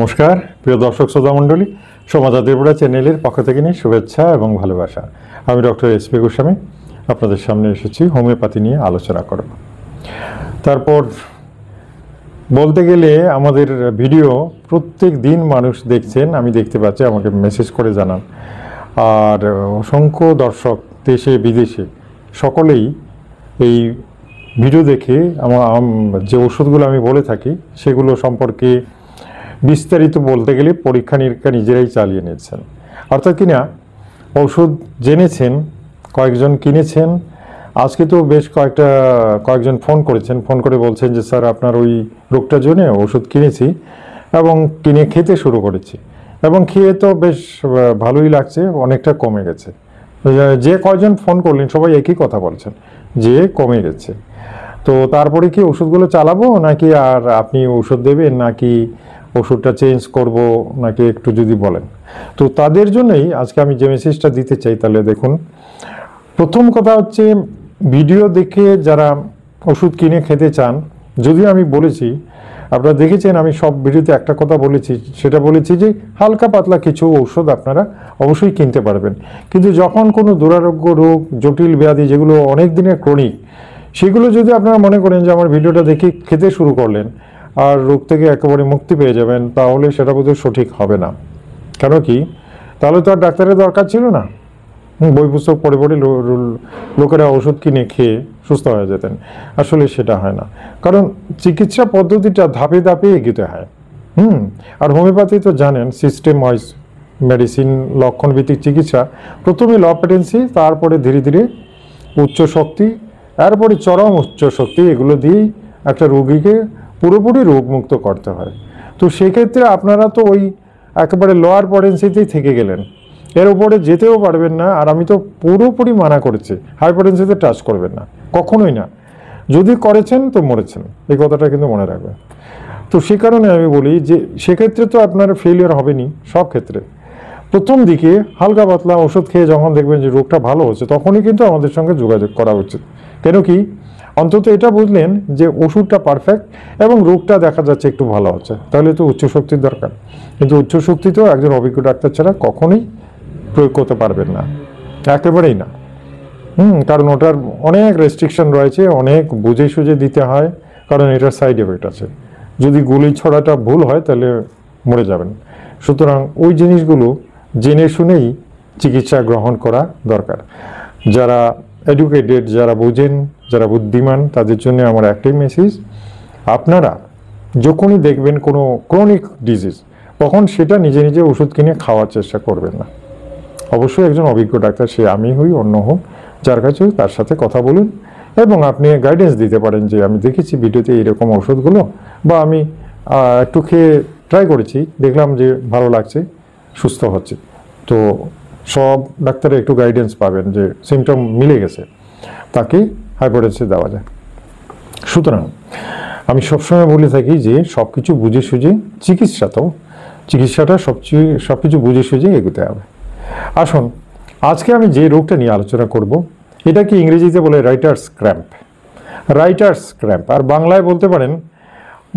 নমস্কার প্রিয় দর্শক শ্রোতা মণ্ডলী, সমাজা ত্রিপুরা চ্যানেলের পক্ষ থেকে নিয়ে শুভেচ্ছা এবং ভালোবাসা। আমি ডক্টর এসপি গোস্বামী আপনাদের সামনে এসেছি হোমিওপ্যাথি নিয়ে আলোচনা করব। তারপর বলতে গেলে আমাদের ভিডিও প্রত্যেক দিন মানুষ দেখছেন, আমি দেখতে পাচ্ছি, আমাকে মেসেজ করে জানান। আর অসংখ্য দর্শক দেশে বিদেশে সকলেই এই ভিডিও দেখে যে ওষুধগুলো আমি বলে থাকি সেগুলো সম্পর্কে বিস্তারিত বলতে গেলে পরীক্ষা নিরীক্ষা নিজেরাই চালিয়ে নিয়েছেন। অর্থাৎ কিনা ওষুধ জেনেছেন, কয়েকজন কিনেছেন। আজকে তো বেশ কয়েকজন ফোন করেছেন, ফোন করে বলছেন যে স্যার আপনার ওই রোগটার জন্য ওষুধ কিনেছি এবং কিনে খেতে শুরু করেছি এবং খেয়ে তো বেশ ভালোই লাগছে, অনেকটা কমে গেছে। যে কয়েকজন ফোন করলেন সবাই একই কথা বলছেন যে কমে গেছে। তো তারপরে কি ওষুধগুলো চালাবো নাকি আর আপনি ওষুধ দেবেন নাকি ওষুধটা চেঞ্জ করব নাকি একটু যদি বলেন। তো তাদের জন্যই আজকে আমি যে মেসেজটা দিতে চাই, তাহলে দেখুন। প্রথম কথা হচ্ছে, ভিডিও দেখে যারা ওষুধ কিনে খেতে চান, যদিও আমি বলেছি, আপনারা দেখেছেন আমি সব ভিডিওতে একটা কথা বলেছি, সেটা বলেছি যে হালকা পাতলা কিছু ঔষধ আপনারা অবশ্যই কিনতে পারবেন। কিন্তু যখন কোনো দুরারোগ্য রোগ, জটিল ব্যাধি যেগুলো অনেক দিনের ক্রনিক, সেগুলো যদি আপনারা মনে করেন যে আমার ভিডিওটা দেখে খেতে শুরু করলেন আর রোগ থেকে একেবারে মুক্তি পেয়ে যাবেন, তাহলে সেটা বোধহয় সঠিক হবে না। কেন কি, তাহলে তো আর ডাক্তারের দরকার ছিল না। বই পুস্তক পড়ে পড়ে লোকেরা ওষুধ কিনে খেয়ে সুস্থ হয়ে যেতেন। আসলে সেটা হয় না, কারণ চিকিৎসা পদ্ধতিটা ধাপে ধাপে এগিয়ে হয়। আর হোমিওপ্যাথি তো জানেন সিস্টেম ওয়াইজ মেডিসিন, লক্ষণভিত্তিক চিকিৎসা। প্রথমে লো পেটেন্সি, তারপরে ধীরে ধীরে উচ্চ শক্তি, এরপরে চরম উচ্চ শক্তি, এগুলো দিয়েই একটা রোগীকে পুরোপুরি রোগমুক্ত করতে হয়। তো সেক্ষেত্রে আপনারা তো ওই একেবারে লোয়ার পটেন্সিতেই থেকে গেলেন, এর উপরে যেতেও পারবেন না। আর আমি তো পুরোপুরি মানা করেছি হাই পটেন্সিতে টাচ করবেন না, কখনোই না। যদি করেছেন তো মরেছেন, এই কথাটা কিন্তু মনে রাখবেন। তো সে কারণে আমি বলি যে সেক্ষেত্রে তো আপনার ফেলিয়ার হবেনি সব ক্ষেত্রে। প্রথম দিকে হালকা পাতলা ওষুধ খেয়ে যখন দেখবেন যে রোগটা ভালো হচ্ছে, তখনই কিন্তু আমাদের সঙ্গে যোগাযোগ করা উচিত। কেন কি, অন্তত এটা বুঝলেন যে ওষুধটা পারফেক্ট এবং রোগটা দেখা যাচ্ছে একটু ভালো হচ্ছে, তাহলে তো উচ্চ শক্তির দরকার। কিন্তু উচ্চ শক্তি তো একজন অভিজ্ঞ ডাক্তার ছাড়া কখনোই প্রয়োগ করতে পারবেন না, একেবারেই না। কারণ ওটার অনেক রেস্ট্রিকশন রয়েছে, অনেক বুঝে সুঝে দিতে হয়, কারণ এটার সাইড এফেক্ট আছে। যদি গুলি ছড়াটা ভুল হয় তাহলে মরে যাবেন। সুতরাং ওই জিনিসগুলো জেনে শুনেই চিকিৎসা গ্রহণ করা দরকার। যারা এডুকেটেড, যারা বোঝেন, যারা বুদ্ধিমান, তাদের জন্য আমার একটাই মেসেজ, আপনারা যখনই দেখবেন কোনো ক্রনিক ডিজিজ, তখন সেটা নিজে নিজে ওষুধ কিনে খাওয়ার চেষ্টা করবেন না। অবশ্যই একজন অভিজ্ঞ ডাক্তার, সে আমি হই অন্য হোক, যার কাছে তার সাথে কথা বলুন এবং আপনি গাইডেন্স দিতে পারেন যে আমি দেখেছি ভিডিওতে এইরকম ওষুধগুলো, বা আমি একটু খেয়ে ট্রাই করেছি, দেখলাম যে ভালো লাগছে, সুস্থ হচ্ছে। তো সব ডাক্তারে একটু গাইডেন্স পাবেন যে সিমটম মিলে গেছে, তাকে হাইপোটেন্সি দেওয়া যায়। সুতরাং আমি সবসময় বলে থাকি যে সব কিছু বুঝে সুঝে চিকিৎসাটা সব কিছু বুঝে সুঝে এগোতে হবে। আসুন, আজকে আমি যে রোগটা নিয়ে আলোচনা করব, এটাকে ইংরেজিতে বলে রাইটার্স ক্র্যাম্প, আর বাংলায় বলতে পারেন,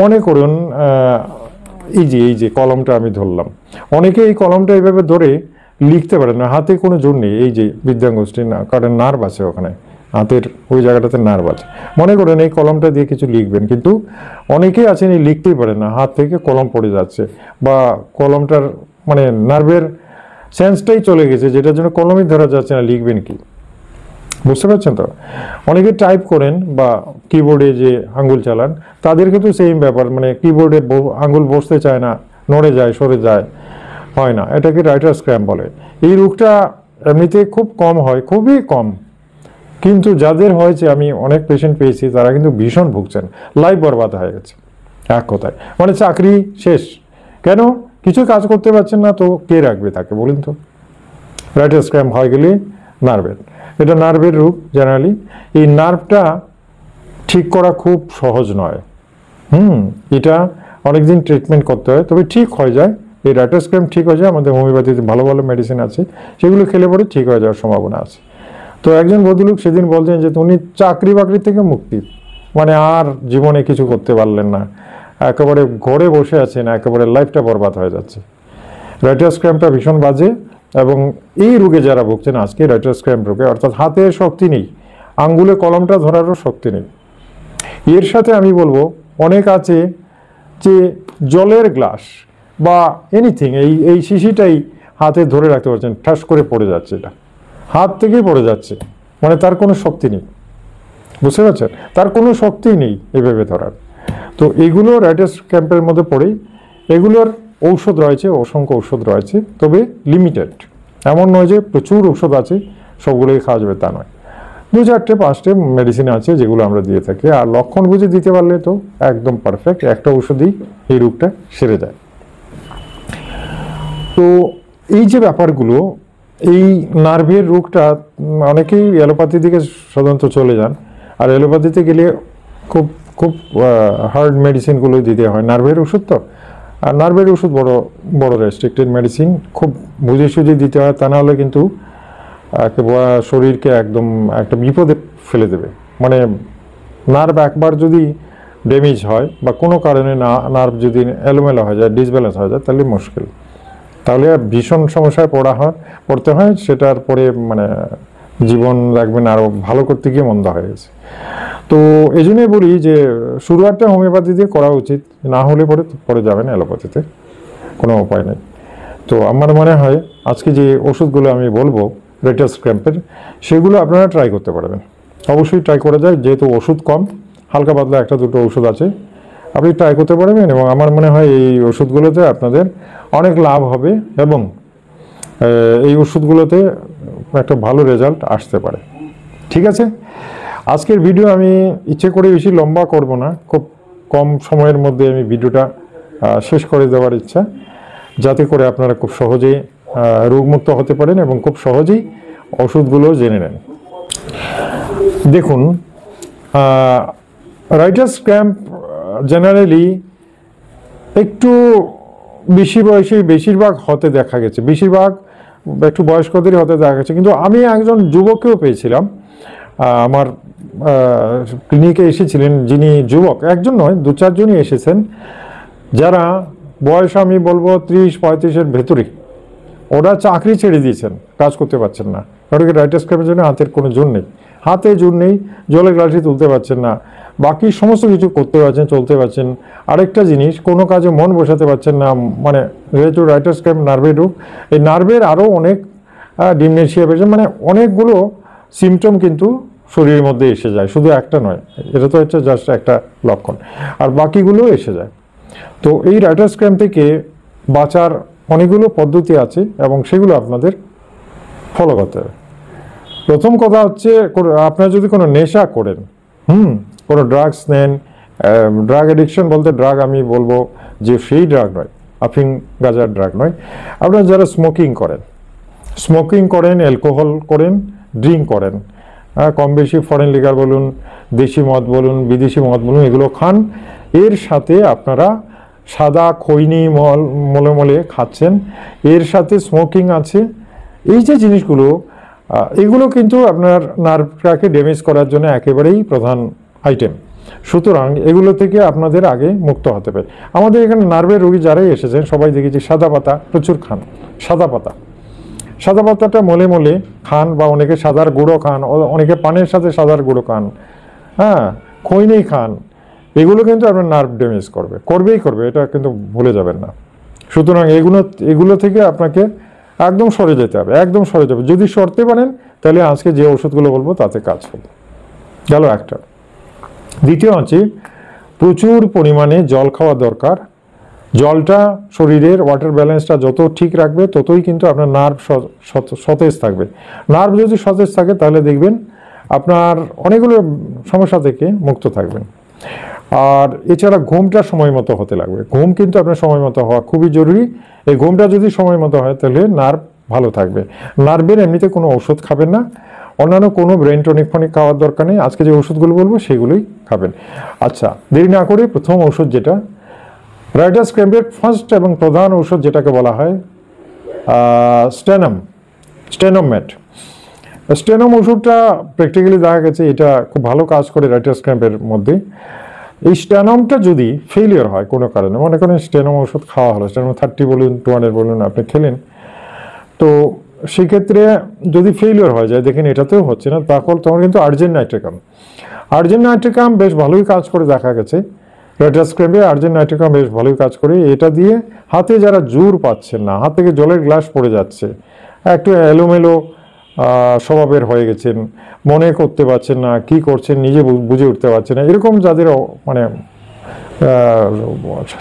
মনে করুন এই যে কলমটা আমি ধরলাম, অনেকে এই কলমটা এইভাবে ধরে লিখতে পারেন না, হাতে কোনো জোর নেই। এই যে বৃদ্ধাঙ্গুষ্ঠী, কারণ নার্ভ আছে ওখানে, হাতের ওই জায়গাটাতে নার্ভ আছে। মনে করেন এই কলমটা দিয়ে কিছু লিখবেন, কিন্তু অনেকেই আছেন এই লিখতেই পারেন না, হাত থেকে কলম পড়ে যাচ্ছে, বা কলমটার মানে নার্ভের সেন্সটাই চলে গেছে, যেটার জন্য কলমই ধরা যাচ্ছে না, লিখবেন কি? বুঝতে পারছেন তো? অনেকে টাইপ করেন বা কিবোর্ডে যে আঙ্গুল চালান, তাদের কিন্তু সেম ব্যাপার, মানে কিবোর্ডে আঙ্গুল বসতে চায় না, নড়ে যায়, সরে যায়, হয় না। এটাকে রাইটার্স ক্র্যাম্প বলে। এই রোগটা এমনিতে খুব কম হয়, খুবই কম, কিন্তু যাদের হয়েছে, আমি অনেক পেশেন্ট পেয়েছি, তারা কিন্তু ভীষণ ভুগছেন, লাইফ বরবাদ হয়ে গেছে এক কথায়। মানে চাকরি শেষ, কেন? কিছু কাজ করতে পারছেন না, তো কে রাখবে তাকে বলুন তো? রাইটার্স ক্র্যাম্প হয়ে গেলে নার্ভের, এটা নার্ভের রোগ জেনারেলি। এই নার্ভটা ঠিক করা খুব সহজ নয়। এটা অনেকদিন ট্রিটমেন্ট করতে হয়, তবে ঠিক হয়ে যায়। এই রাইটার্স ক্র্যাম্প ঠিক হয়ে যায়, আমাদের হোমিওপ্যাথিতে ভালো ভালো মেডিসিন আছে, সেগুলো খেলে পরে ঠিক হয়ে যাওয়ার সম্ভাবনা আছে। তো একজন ভদ্রলোক সেদিন বলছেন যে উনি চাকরি বাকরি থেকে মুক্তি, মানে আর জীবনে কিছু করতে পারলেন না, একেবারে ঘরে বসে আছেন, একেবারে লাইফটা বরবাদ হয়ে যাচ্ছে। রাইটার্স ক্র্যাম্পটা ভীষণ বাজে, এবং এই রোগে যারা ভুগছেন আজকে রাইটার্স ক্র্যাম্প রোগে, অর্থাৎ হাতের শক্তি নেই, আঙ্গুলে কলমটা ধরারও শক্তি নেই। এর সাথে আমি বলবো অনেক আছে যে জলের গ্লাস বা এনিথিং, এই শিশিটাই হাতে ধরে রাখতে পারছেন, ঠাস করে পড়ে যাচ্ছে, এটা হাত থেকেই পড়ে যাচ্ছে, মানে তার কোনো শক্তি নেই, বুঝতে পারছেন, তার কোনো শক্তি নেই এইভাবে ধরার। তো এগুলো রাইটার্স ক্র্যাম্পের মধ্যে পড়েই। এগুলোর ঔষধ রয়েছে, অসংখ্য ঔষধ রয়েছে, তবে লিমিটেড। এমন নয় যে প্রচুর ঔষধ আছে সবগুলোই খাওয়া যাবে তা নয়, 2-4-5টে মেডিসিন আছে যেগুলো আমরা দিয়ে থাকি, আর লক্ষণ বুঝে দিতে পারলে তো একদম পারফেক্ট, একটা ওষুধই এই রোগটা সেরে যায়। তো এই যে ব্যাপারগুলো, এই নার্ভের রোগটা অনেকেই অ্যালোপ্যাথি দিকে সাধারণত চলে যান, আর অ্যালোপ্যাথিতে গেলে খুব খুব হার্ড মেডিসিনগুলো দিতে হয়, নার্ভের ওষুধ তো, আর নার্ভের ওষুধ বড় বড় রেস্ট্রিক্টেড মেডিসিন, খুব বুঝে সুঝে দিতে হয়, তা নাহলে কিন্তু শরীরকে একদম একটা বিপদে ফেলে দেবে। মানে নার্ভ একবার যদি ড্যামেজ হয় বা কোনো কারণে নার্ভ যদি এলোমেলো হয়ে যায়, ডিসব্যালেন্স হয়ে যায়, তাহলে মুশকিল, তাহলে ভীষণ সমস্যায় পড়তে হয়। সেটার পরে মানে জীবন রাখবেন আরও ভালো করতে গিয়ে মন্দ হয়ে গেছে। তো এই জন্যই বলি যে শুরুয়াতটা হোমিওপ্যাথি দিয়ে করা উচিত, না হলে পরে যাবেন অ্যালোপ্যাথিতে, কোনো উপায় নেই। তো আমার মনে হয় আজকে যে ওষুধগুলো আমি বলবো রাইটার্স ক্র্যাম্পের, সেগুলো আপনারা ট্রাই করতে পারবেন, অবশ্যই ট্রাই করা যায়, যেহেতু ওষুধ কম, হালকা পাতলা 1-2টো ওষুধ আছে, আপনি ট্রাই করতে পারবেন, এবং আমার মনে হয় এই ওষুধগুলোতে আপনাদের অনেক লাভ হবে, এবং এই ওষুধগুলোতে একটা ভালো রেজাল্ট আসতে পারে। ঠিক আছে, আজকের ভিডিও আমি ইচ্ছে করে বেশি লম্বা করব না, খুব কম সময়ের মধ্যে আমি ভিডিওটা শেষ করে দেওয়ার ইচ্ছা, যাতে করে আপনারা খুব সহজেই রোগমুক্ত হতে পারেন এবং খুব সহজেই ওষুধগুলো জেনে নেন। দেখুন, রাইটার্স ক্র্যাম্প জেনারেলি একটু বেশি বয়সে বেশিরভাগ হতে দেখা গেছে, বেশিরভাগ একটু বয়স্কদেরই হতে দেখা গেছে, কিন্তু আমি একজন যুবককেও পেয়েছিলাম, আমার ক্লিনিকে এসেছিলেন যিনি যুবক, একজন নয় 2-4 জনই এসেছেন, যারা বয়স আমি বলবো 30-35-এর ভেতরে, ওরা চাকরি ছেড়ে দিয়েছেন, কাজ করতে পারছেন না, কারণ রাইটার্স ক্র্যাম্পের জন্য হাতের কোনো জোর নেই, হাতে জোর নেই, জলের গ্লাসই তুলতে পারছেন না, বাকি সমস্ত কিছু করতে পারছেন, চলতে পারছেন, আরেকটা জিনিস কোনো কাজে মন বসাতে পারছেন না, মানে যেহেতু রাইটার্স ক্র্যাম্প নার্ভের রোগ, এই নার্ভের আরও অনেক ডিমনেশিয়া পেয়েছেন, মানে অনেকগুলো সিমটম কিন্তু শরীরের মধ্যে এসে যায়, শুধু একটা নয়, এটা তো হচ্ছে জাস্ট একটা লক্ষণ, আর বাকিগুলো এসে যায়। তো এই রাইটার্স ক্র্যাম্প থেকে বাঁচার অনেকগুলো পদ্ধতি আছে, এবং সেগুলো আপনাদের ফলো করতে হবে। প্রথম কথা হচ্ছে, আপনারা যদি কোনো নেশা করেন, কোনো ড্রাগস নেন, ড্রাগ অ্যাডিকশন বলতে ড্রাগ আমি বলবো যে সেই ড্রাগ নয়, আফিং গাঁজার ড্রাগ নয়, আপনারা যারা স্মোকিং করেন, অ্যালকোহল করেন, ড্রিঙ্ক করেন, কম বেশি ফরেন লিকার বলুন, দেশি মদ বলুন, বিদেশি মদ বলুন, এগুলো খান, এর সাথে আপনারা সাদা খৈনি মলে খাচ্ছেন, এর সাথে স্মোকিং আছে, এই যে জিনিসগুলো, এগুলো কিন্তু আপনার নার্ভটাকে ড্যামেজ করার জন্য একেবারেই প্রধান আইটেম। সুতরাং এগুলো থেকে আপনাদের আগে মুক্ত হতে হবে। আমাদের এখানে নার্ভের রোগী যারাই এসেছেন সবাই দেখেছি সাদা পাতা প্রচুর খান, সাদা পাতাটা মলে খান, বা অনেকে সাদার গুঁড়ো খান, অনেকে পানের সাথে সাদার গুঁড়ো খান, খৈনি খান, এগুলো কিন্তু আপনার নার্ভ ড্যামেজ করবেই, এটা কিন্তু ভুলে যাবেন না। সুতরাং এগুলো থেকে আপনাকে একদম সরে যেতে হবে, যদি সরতে পারেন তাহলে আজকে যে ওষুধগুলো বলবো তাতে কাজ হবে। গেল একটা। দ্বিতীয় হচ্ছে প্রচুর পরিমাণে জল খাওয়া দরকার। জলটা শরীরের ওয়াটার ব্যালেন্সটা যত ঠিক রাখবে ততই কিন্তু আপনার নার্ভ সতেজ থাকবে। নার্ভ যদি সতেজ থাকে তাহলে দেখবেন আপনার অনেকগুলো সমস্যা থেকে মুক্ত থাকবেন। আর এছাড়া ঘুমটা সময় মতো হতে লাগবে। ঘুম কিন্তু আপনার সময় মতো হওয়া খুবই জরুরি। এই ঘুমটা যদি সময় মতো হয় তাহলে নার্ভ ভালো থাকবে। নার্ভের এমনিতে কোনো ওষুধ খাবেন না, অন্যান্য কোনো ব্রেন টনিক ফনিক খাওয়ার দরকার নেই। আজকে যে ওষুধগুলো বলবো সেগুলোই খাবেন। আচ্ছা, দেরি না করে প্রথম ওষুধ যেটা রাইটার্স ক্র্যাম্পের ফার্স্ট এবং প্রধান ওষুধ যেটাকে বলা হয় স্টেনোমেট। স্টেনম ওষুধটা প্র্যাকটিক্যালি দেখা গেছে এটা খুব ভালো কাজ করে রাইটার্স ক্র্যাম্পের মধ্যে। এই স্টেনমটা যদি ফেলিওর হয় কোনো কারণে, মনে করেন স্টেনম ওষুধ খাওয়া হলো, স্টেনম 30 বলুন 200 বলুন আপনি খেলেন, তো সেক্ষেত্রে যদি ফেলিওর হয়ে যায়, দেখেন এটাতেও হচ্ছে না, তখন কিন্তু আর্জেন্ট নাইট্রিকাম বেশ ভালোই কাজ করে দেখা গেছে। রেটাস ক্র্যাম্পে আর্জেন্ট নাইট্রিকাম বেশ ভালোই কাজ করে। এটা দিয়ে হাতে যারা জোর পাচ্ছেন না, হাত থেকে জলের গ্লাস পড়ে যাচ্ছে, একটু এলোমেলো স্বভাবের হয়ে গেছেন, মনে করতে পারছেন না কি করছেন, নিজে বুঝে উঠতে পারছেন না, এরকম যাদের মানে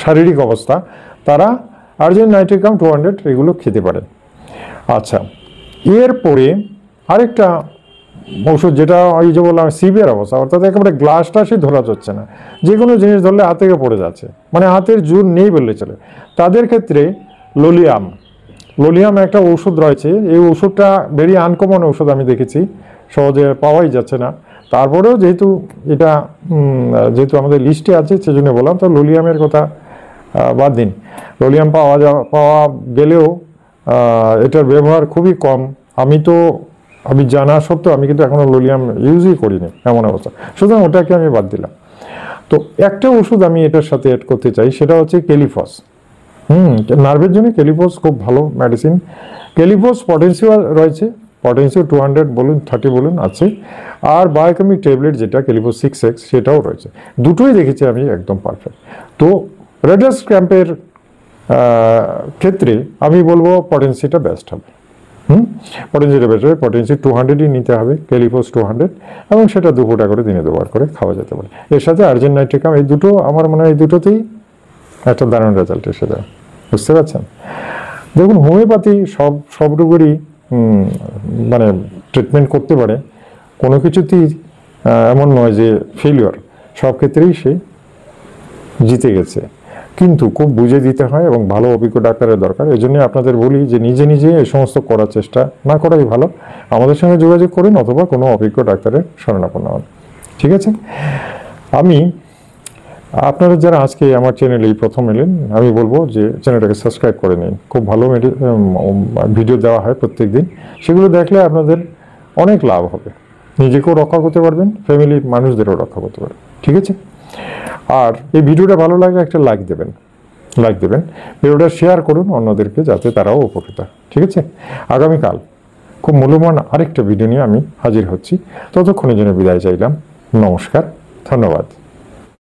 শারীরিক অবস্থা, তারা আর্জেন্ট নাইট্রিকাম 200 এগুলো খেতে পারেন। আচ্ছা, এরপরে আরেকটা ওষুধ, যেটা ওই যে বললাম সিভিয়ার অবস্থা, অর্থাৎ একেবারে গ্লাসটা সে ধরা যাচ্ছে না, যে কোনো জিনিস ধরলে হাত থেকে পড়ে যাচ্ছে, মানে হাতের জোর নেই বললে চলে, তাদের ক্ষেত্রে লোলিয়াম একটা ওষুধ রয়েছে। এই ওষুধটা ভেরি আনকমন ওষুধ, আমি দেখেছি সহজে পাওয়াই যাচ্ছে না। তারপরেও যেহেতু আমাদের লিস্টে আছে সেজন্য বললাম, তো লোলিয়ামের কথা বাদ দিন। লোলিয়াম পাওয়া গেলেও এটার ব্যবহার খুবই কম। আমি জানা সত্ত্বেও আমি কিন্তু এখনো লোলিয়াম ইউজই করিনি এমন অবস্থা, সুতরাং ওটাকে আমি বাদ দিলাম। তো একটা ওষুধ আমি এটার সাথে অ্যাড করতে চাই, সেটা হচ্ছে কেলিফস। নার্ভের জন্য কেলিফস খুব ভালো মেডিসিন। কেলিফস পটেন্সিও রয়েছে, পটেন্সিও 200 বলুন 30 বলুন আছে, আর বায়োকেমিক ট্যাবলেট যেটা কেলিফস 6x সেটাও রয়েছে। দুটোই দেখেছি আমি একদম পারফেক্ট। তো রেটাস ক্র্যাম্পের ক্ষেত্রে আমি বলবো পটেন্সিটা বেস্ট হবে। পটেন্সিটা বেস্ট হবে, পটেন্সি 200ই নিতে হবে, কেলিফস 200, এবং সেটা 2 ফোঁটা করে দিনে 2বার করে খাওয়া যেতে পারে। এর সাথে আর্জেন্ট নাইট্রিকাম, এই দুটো আমার মনে হয় এই দুটোতেই একটা দারুণ রেজাল্ট এসে যায়। বুঝতে পারছেন? দেখুন, হোমিওপ্যাথি সব রোগেরই মানে ট্রিটমেন্ট করতে পারে, কোনো কিছুতেই এমন নয় যে ফেলিওর, সব ক্ষেত্রেই সে জিতে গেছে, কিন্তু খুব বুঝে দিতে হয় এবং ভালো অভিজ্ঞ ডাক্তারের দরকার। এই জন্য আপনাদের বলি যে নিজে এই সমস্ত করার চেষ্টা না করাই ভালো। আমাদের সঙ্গে যোগাযোগ করুন অথবা কোনো অভিজ্ঞ ডাক্তারের শরণাপন্ন হন। ঠিক আছে? আপনারা যারা আজকে আমার চ্যানেলেই প্রথম এলেন, আমি বলবো যে চ্যানেলটাকে সাবস্ক্রাইব করে নিন। খুব ভালো ভিডিও দেওয়া হয় প্রত্যেক দিন, সেগুলো দেখলে আপনাদের অনেক লাভ হবে, নিজেকেও রক্ষা করতে পারবেন, ফ্যামিলির মানুষদেরও রক্ষা করতে পারবেন। ঠিক আছে? আর এই ভিডিওটা ভালো লাগলে একটা লাইক দেবেন, ভিডিওটা শেয়ার করুন অন্যদেরকে, যাতে তারাও উপকৃত হয়। ঠিক আছে? আগামীকাল খুব মূল্যবান আরেকটা ভিডিও নিয়ে আমি হাজির হচ্ছি। ততক্ষণের জন্য বিদায় চাইলাম। নমস্কার, ধন্যবাদ।